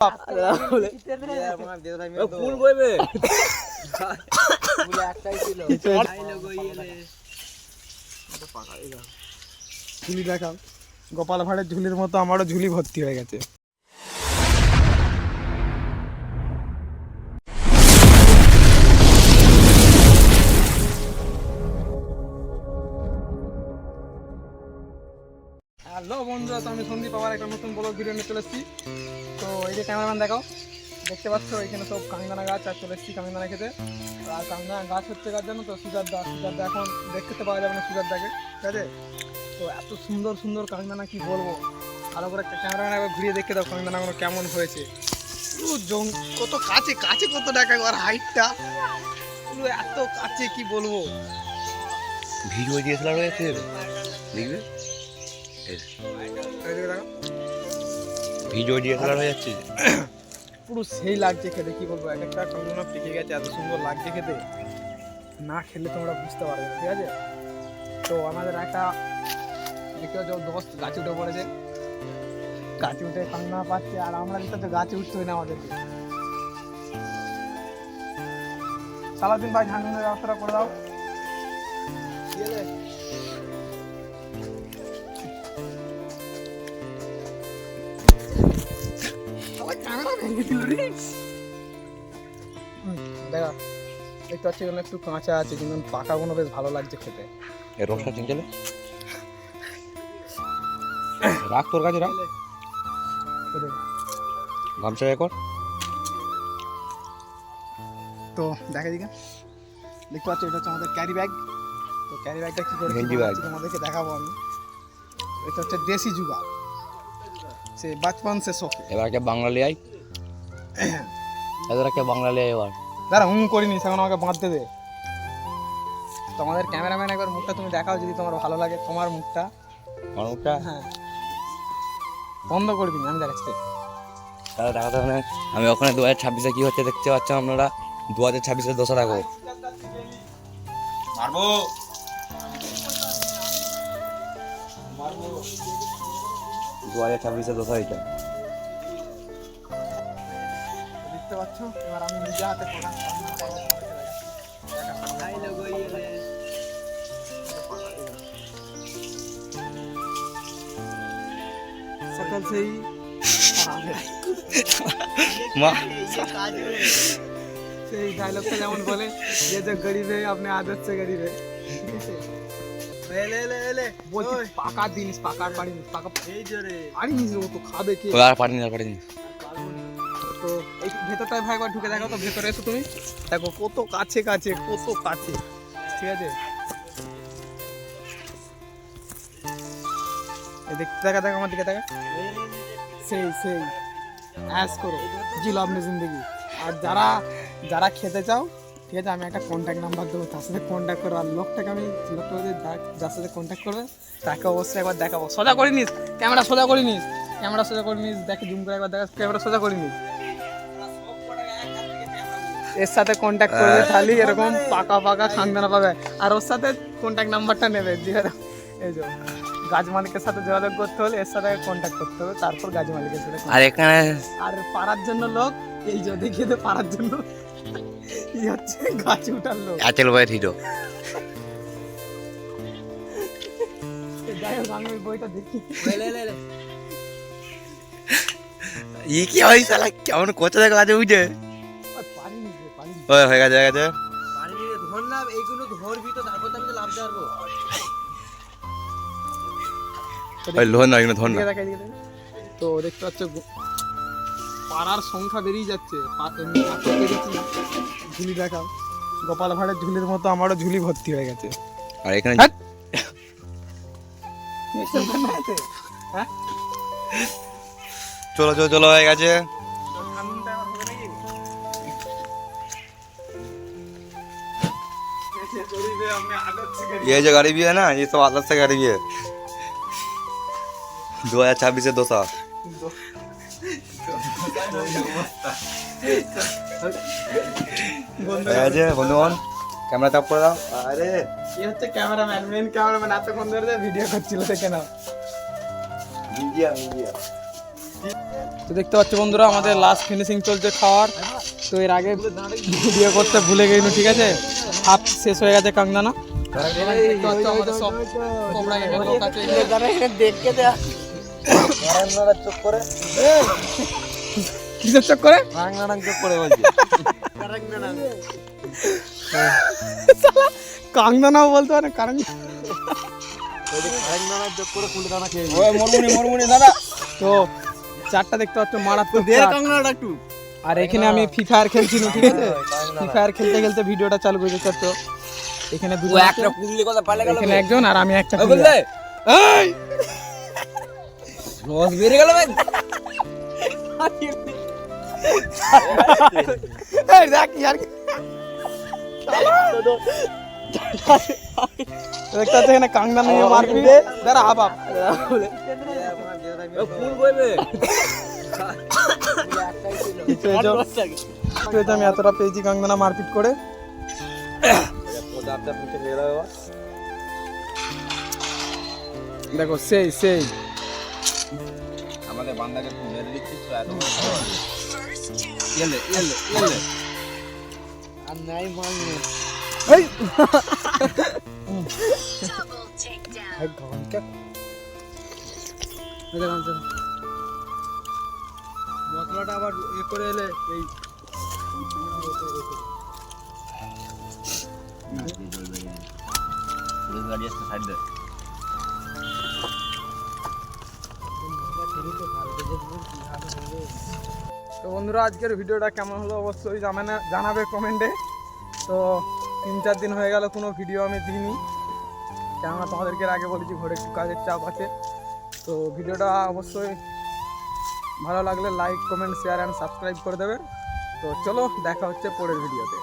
ফুল বইবে ঝুলি দেখাও, গোপাল ভাঁড়ের ঝুলির মতো আমারও ঝুলি ভর্তি হয়ে গেছে। হ্যালো বন্ধুরা, তো আমি সন্দীপ আবার একটা নতুন ব্লগ ভিডিও নিয়ে চলে এসেছি। তো এই যে ক্যামেরাম্যান দেখাও, দেখতে পাচ্ছ এখানে সব কামিদানা গাছ, আর চলে এসেছি কামিদানা খেতে। আর কামিদানা গাছ হচ্ছে গাছ জানো তো, সুজারদা এখন দেখতে পাওয়া যাবে না সুজারদাকে, ঠিক আছে? তো এত সুন্দর সুন্দর কামিদানা কি বলবো, ভালো করে ক্যামেরাম্যান একবার ঘুরিয়ে দেখে দাও কামিদানাগুলো কেমন হয়েছে। পুরো কত কাছে কাছে, কত টাকা আর হাইটটা পুরো এত কাছে কি বলবো। ভিডিও ডিএসএলআর হয়েছে দেখবে, ভিডিও ডিএসএলআর হয়ে যাচ্ছে পুরো সেই লাগছে খেতে, কি বলবো। এক একটা কামিদানা পেকে গেছে, এত সুন্দর লাগছে খেতে, না খেলে তোমরা বুঝতে পারবে না, ঠিক আছে? তো আমাদের একটা দোস্ত গাছে উঠে পড়েছে, গাছে উঠে কান্না পাচ্ছে, আর আমরা তো গাছে উঠতে হয় না আমাদেরকে। সারাদিন ভাই ঝান্ডুনের ব্যবস্থাটা করে দাও। দেখা দেখতে পাচ্ছি একটু কাঁচা আছে, কিন্তু পাকাগুলো বেশ ভালো লাগছে খেতে। রসটা চিনচলে রাখ, তোর কাছে রাখ, গামছা কর। তো দেখা দিকে দেখতে পাচ্ছ, এটা হচ্ছে আমাদের ক্যারি ব্যাগ। তো ক্যারি ব্যাগটা কি করে তোমাদেরকে দেখাবো আমি। এটা হচ্ছে দেশি জুগাড়, সে বাচপন সে শখে। এবার একটা বাংলা আই, এবার একটা বাংলা আই। এবার দাঁড়া, করিনি, এখন আমাকে বাঁধতে দে। তোমাদের ক্যামেরাম্যান একবার মুখটা তুমি দেখাও, যদি তোমার ভালো লাগে তোমার মুখটা। আমার মুখটা হ্যাঁ, বন্ধ করে দিন, আমি দেখাচ্ছি। তাহলে দেখাতে হবে। আমি ওখানে 2026-এ কি হচ্ছে দেখতে পাচ্ছ আপনারা। 2026-এর দোসরা গো মারবো 2026-এর দোসরা এটা দেখতে পাচ্ছ। এবার আমি নিজে হাতে সকাল সেই সেই ডায়লগটা যেমন বলে, যে যে গরিব है अपने आदत से गरीब है, ঠিক আছে? বলছি পাকা জিনিস, পাকা পানি পাকা এই জোরে পানি নিস, ও তো খাবে কে? আর পানি না, পানি না। তো এই ভেতরটায় ভাই একবার ঢুকে দেখো তো, ভেতরে এসো তুমি, দেখো কত কাছে কাছে, কত কাছে, ঠিক আছে? দেখতে দেখা, দেখ আমার দিকে দেখা, সেই সেই অ্যাশ করো জি লাভ নে জিন্দগি। আর যারা যারা খেতে চাও, ঠিক আছে, আমি একটা কন্ট্যাক্ট নাম্বার দেবো, তার সাথে কন্ট্যাক্ট করো। আর লোকটাকে যার সাথে কন্ট্যাক্ট করবে তাকে অবশ্যই একবার দেখাবো। সোজা করে নিস ক্যামেরা, সোজা করে নিস ক্যামেরা, সোজা করে নিস, দেখে জুম করে একবার দেখা, ক্যামেরা সোজা করে নিস। এর সাথে কন্ট্যাক্ট করবে, খালি এরকম পাকা পাকা খানদানা পাবে। আর ওর সাথে কন্ট্যাক্ট নাম্বারটা নেবে, যে এই যে গাছ মালিকের সাথে যোগাযোগ করতে হলে এর সাথে কন্ট্যাক্ট করতে হবে, তারপর গাছ মালিকের সাথে। আর এখানে আর পাড়ার জন্য লোক, এই যে দেখিয়ে দে পাড়ার জন্য, এই হচ্ছে গাছ উঠার লোক, আচল ভাইয়ের হিরো। যাই হোক, আমি ওই বইটা দেখি। ই কি হয় শালা, কেমন কোচা দেখো কাজে উঠে পারিনি পারিনি, হয়ে গেছে, হয়ে গেছে। পারিনি ধর না, এইগুলো ধরবি তো, তারপর আমি তো লাভ পারবো। লোন না, এগুলো ধর না। তো দেখতে পাচ্ছ পাড়ার সংখ্যা বেরিয়ে যাচ্ছে, ঝুলি দেখাও, গোপাল ভাঁড়ের ঝুলির মতো আমারও ঝুলি ভর্তি হয়ে গেছে। আর এখানে হ্যাঁ, চলো চলো চলো, হয়ে গেছে। ये जो गाड़ी भी है ना, ये सब आदत से गाड़ी भी है। 2026-এর দোসা। বন্ধুগণ ক্যামেরা চাপ করে দাও। আরে এই হচ্ছে ক্যামেরাম্যান, মেন ক্যামেরাম্যান, এতক্ষণ ধরে ভিডিও করছিল, দেখে নাও। মিডিয়া মিডিয়া তো দেখতে পাচ্ছ বন্ধুরা আমাদের লাস্ট ফিনিশিং চলছে খাওয়ার। তো এর আগে ভিডিও করতে ভুলে গেইনি, ঠিক আছে, হাফ শেষ হয়ে গেছে কাংদানা। দেখতে পাচ্ছ আমাদের সব কোবরা গেটের লোক আছে কিসের চোখ করে কাংদানাও বলতে পারে কারণ তো চারটা দেখতে পাচ্ছ মারাত্মক চার। আর এখানে আমি ফ্রি ফায়ার খেলছি না, ঠিক আছে, ফ্রি ফায়ার খেলতে খেলতে ভিডিওটা চালু করে চাচ্ছ। এখানে দুজন আছে, এখানে একজন আর আমি একটা player। এই রস বেরিয়ে গেল ভাই। এই দেখ यार দেখতে পাচ্ছ এখানে কাংদানা নিয়ে মারপিট। দাঁড়া হাফ হাফ ফুল বইবে আমি এতটা পেয়েছি কাংদানা মারপিট করে। দেখো সেই সেই আমাদের বান্দাকে মেরে দিচ্ছিস তো এত এলে এলে এলে আর নাই মারলে এই মশলাটা আবার এ করে এলে এই গাড়ি আসতে সাইড দে। তো বন্ধুরা আজকের ভিডিওটা কেমন হলো অবশ্যই জানাবে কমেন্টে। তো 3-4 দিন হয়ে গেল কোনো ভিডিও আমি দিইনি, কেননা তোমাদেরকে আগে বলেছি ঘরে একটু কাজের চাপ আছে। তো ভিডিওটা অবশ্যই ভালো লাগলে like comment share and subscribe করে দেবে। তো চলো দেখা হচ্ছে পরের ভিডিওতে।